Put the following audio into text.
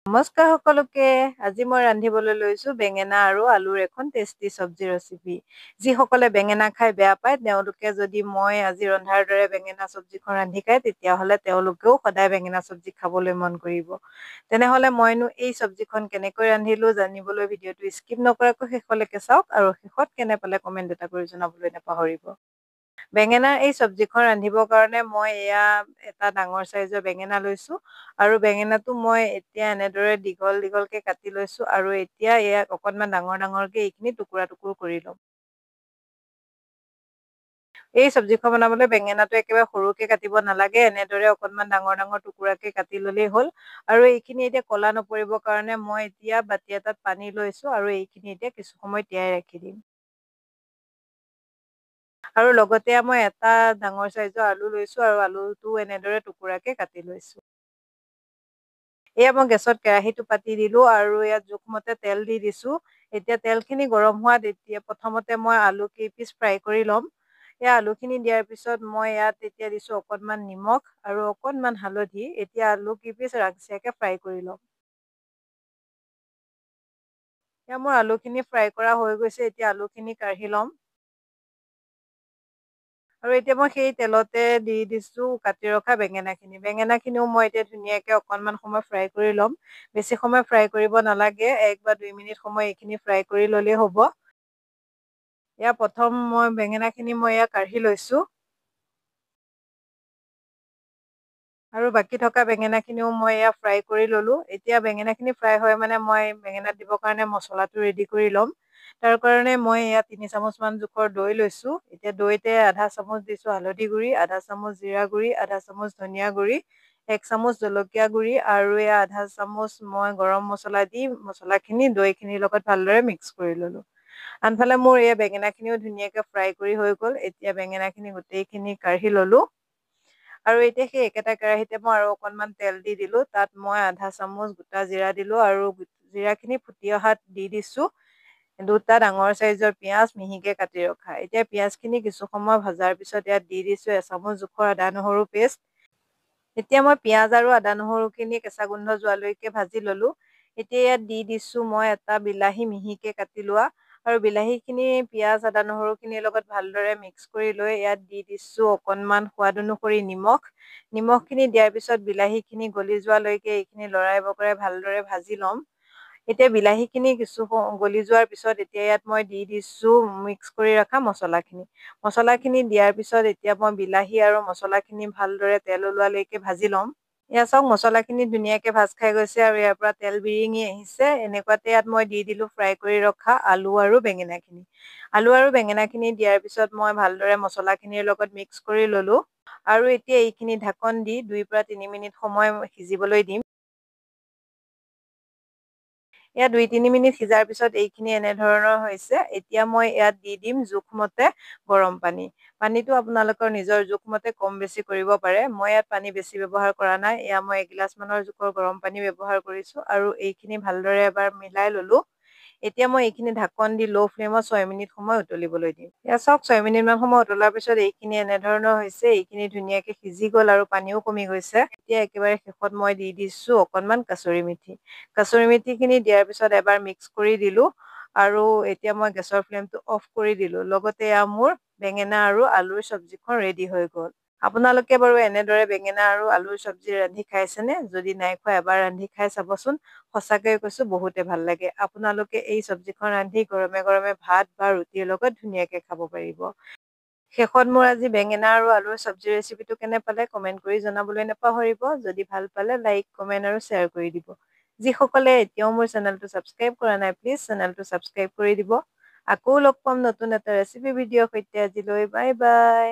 নমস্কাৰ সকলোকে। আজি মই ৰান্ধিবলৈ লৈছো বেঙেনা আৰু আলুৰ এখন টেষ্টি চব্জি ৰেচিপি। যিসকলে বেঙেনা খাই বেয়া পায় তেওঁলোকে যদি মই আজি ৰন্ধাৰ দৰে বেঙেনা চব্জিখন ৰান্ধি খায় তেতিয়াহ'লে তেওঁলোকেও সদায় বেঙেনা চব্জি খাবলৈ মন কৰিব। তেনেহ'লে মইনো এই চব্জিখন কেনেকৈ ৰান্ধিলো জানিবলৈ ভিডিঅ'টো স্কিপ নকৰাকৈ শেষলৈকে চাওক আৰু শেষত কেনে পালে কমেণ্ট এটা কৰি জনাবলৈ নাপাহৰিব। বেঙেনাৰ এই চব্জিখন ৰান্ধিবৰ কাৰণে মই এটা ডাঙৰ চাইজৰ বেঙেনা লৈছো আৰু বেঙেনাটো মই এতিয়া এনেদৰে দীঘল দীঘলকে কাটি লৈছো আৰু এতিয়া ইয়াক অকনমান ডাঙৰ ডাঙৰকে এইখিনি টুকুৰা টুকুৰ কৰি ল'ম। এই চব্জিখন বনাবলৈ বেঙেনাটো একেবাৰে সৰুকে কাটিব নালাগে, এনেদৰে অকনমান ডাঙৰ ডাঙৰ টুকুৰাকে কাটি ল'লেই হ'ল। আৰু এইখিনি এতিয়া ক'লা নপৰিবৰ কাৰণে মই এতিয়া বাতি এটাত পানী লৈছো আৰু এইখিনি এতিয়া কিছু সময় তিয়াই ৰাখি দিম। আৰু লগতে মই এটা ডাঙৰ চাইজৰ আলু লৈছো আৰু আলুটো এনেদৰে টুকুৰাকে কাটি লৈছো। এয়া মই গেছত কেৰাহীটো পাতি দিলো আৰু ইয়াত জোখমতে তেল দি দিছো। এতিয়া তেলখিনি গৰম হোৱাত এতিয়া প্ৰথমতে মই আলু কেইপিচ ফ্ৰাই কৰি ল'ম। এই আলুখিনি দিয়াৰ পিছত মই ইয়াত এতিয়া দিছো অকনমান নিমখ আৰু অকনমান হালধি। এতিয়া আলু কেইপিচ ৰাঙচিয়াকে ফ্ৰাই কৰি ল'ম। এতিয়া মোৰ আলুখিনি ফ্ৰাই কৰা হৈ গৈছে, এতিয়া আলুখিনি কাঢ়ি ল'ম। আৰু এতিয়া মই সেই তেলতে দি দিছো কাটি ৰখা বেঙেনাখিনি। বেঙেনাখিনিও মই এতিয়া ধুনীয়াকে অকনমান সময় ফ্ৰাই কৰি ল'ম। বেছি সময় ফ্ৰাই কৰিব নালাগে, 1 বা 2 মিনিট সময় এইখিনি ফ্ৰাই কৰি ল'লেই হ'ব। ইয়াৰ প্ৰথম মই বেঙেনাখিনি মই কাঢ়ি লৈছো। আৰু বাকী থকা বেঙেনাখিনিও মই ফ্ৰাই কৰি ল'লো। এতিয়া বেঙেনাখিনি ফ্ৰাই হয় মানে মই বেঙেনাত দিবৰ কাৰণে মছলাটো ৰেডি কৰি ল'ম। তাৰ কাৰণে মই 3 চামুচমান জোখৰ দৈ লৈছো। এতিয়া দৈতে আধা চামুচ দিছো হালধি গুড়ি, আধা চামুচ জিৰা গুড়ি, আধা চামুচ ধনিয়া গুড়ি, 1 চামুচ জলকীয়া গুড়ি আৰু আধা চামুচ মই গৰম মছলা দি মছলাখিনি দৈখিনিৰ লগত ভালদৰে মিক্স কৰি ল'লো। আনফালে মোৰ বেঙেনাখিনিও ধুনীয়াকে ফ্ৰাই কৰি হৈ গ'ল। এতিয়া বেঙেনাখিনি গোটেইখিনি কাঢ়ি ল'লো। আৰু এতিয়া সেই একেটা কেৰাহীতে মই আৰু অকনমান তেল দি দিলো। তাত মই আধা চামুচ গোটা জিৰা দিলো আৰু জিৰাখিনি ফুটি অহাত দি দিছো 2টা ডাঙৰ চাইজৰ পিঁয়াজ মিহিকে কাটি ৰখা। এতিয়া পিঁয়াজখিনি কিছু সময় ভজাৰ পিছত ইয়াত দি দিছো 1 চামুচ জোখৰ আদা নহৰু পেষ্ট। এতিয়া মই পিঁয়াজ আৰু আদা নহৰুখিনি কেঁচা গোন্ধ যোৱালৈকে ভাজি ল'লো। এতিয়া ইয়াত দি দিছো মই এটা বিলাহী মিহিকে কাটি লোৱা আৰু বিলাহীখিনি পিঁয়াজ আদা নহৰুখিনিৰ লগত ভালদৰে মিক্স কৰি লৈ ইয়াত দি দিছো অকনমান সোৱাদ অনুসৰি নিমখ। নিমখখিনি দিয়াৰ পিছত বিলাহীখিনি গলি যোৱালৈকে এইখিনি লৰাই বকৰাই ভালদৰে ভাজি ল'ম। এতিয়া বিলাহীখিনি কিছু গলি যোৱাৰ পিছত এতিয়া ইয়াত মই দি দিছো মিক্স কৰি ৰখা মছলাখিনি। মছলাখিনি দিয়াৰ পিছত এতিয়া মই বিলাহী আৰু মছলাখিনি ভালদৰে তেল ওলোৱালৈকে ভাজি ল'ম। এয়া চাওক মছলাখিনি ধুনীয়াকে ভাজ খাই গৈছে আৰু ইয়াৰ পৰা তেল বিৰিঙি আহিছে। এনেকুৱাতে ইয়াত মই দি দিলো ফ্ৰাই কৰি ৰখা আলু আৰু বেঙেনাখিনি। আলু আৰু বেঙেনাখিনি দিয়াৰ পিছত মই ভালদৰে মছলাখিনিৰ লগত মিক্স কৰি ল'লো। আৰু এতিয়া এইখিনি ঢাকন দি 2 পৰা 3 মিনিট সময় সিজিবলৈ দিম। 2-3 মিনিট সিজাৰ পিছত এইখিনি এনেধৰণৰ হৈছে। এতিয়া মই ইয়াত দি দিম জোখমতে গৰম পানী। পানীটো আপোনালোকৰ নিজৰ জোখমতে কম বেছি কৰিব পাৰে। মই ইয়াত পানী বেছি ব্যৱহাৰ কৰা নাই। মই 1 গিলাচ মানৰ জোখৰ গৰম পানী ব্যৱহাৰ কৰিছো আৰু এইখিনি ভালদৰে এবাৰ মিলাই ল'লো। এতিয়া মই এইখিনি ঢাকন দি ল' ফ্লেমত 6 মিনিট সময় উতলিবলৈ দিম। চাওক 6 মিনিট মান সময় উতলাৰ পিছত এইখিনি এনেধৰণৰ হৈছে। এইখিনি ধুনীয়াকে সিজি গ'ল আৰু পানীও কমি গৈছে। এতিয়া একেবাৰে শেষত মই দি দিছো অকনমান কাচুৰি মেথি। কাচুৰি মেথিখিনি দিয়াৰ পিছত এবাৰ মিক্স কৰি দিলো আৰু এতিয়া মই গেছৰ ফ্লেমটো অফ কৰি দিলো। লগতে মোৰ বেঙেনা আৰু আলুৰ চব্জিখন ৰেডি হৈ গ'ল। আপোনালোকে বাৰু এনেদৰে বেঙেনা আৰু আলুৰ চব্জি ৰান্ধি খাইছেনে? যদি নাই খোৱা এবাৰ ৰান্ধি খাই চাবচোন। সঁচাকৈ কৈছো বহুতে ভাল লাগে। আপোনালোকে এই চব্জিখন ৰান্ধি গৰমে গৰমে ভাত বা ৰুটিৰ লগত ধুনীয়াকে খাব পাৰিব। শেষত মোৰ আজি বেঙেনা আৰু আলুৰ চব্জি ৰেচিপিটো কেনে পালে কমেণ্ট কৰি জনাবলৈ নাপাহৰিব। যদি ভাল পালে লাইক, কমেণ্ট আৰু শ্বেয়াৰ কৰি দিব। যিসকলে এতিয়াও মোৰ চেনেলটো ছাবস্ক্ৰাইব কৰা নাই প্লিজ চেনেলটো ছাবস্ক্ৰাইব কৰি দিব। আকৌ লগ পাম নতুন এটা ৰেচিপি ভিডিঅ'ৰ সৈতে। আজিলৈ বাই বাই।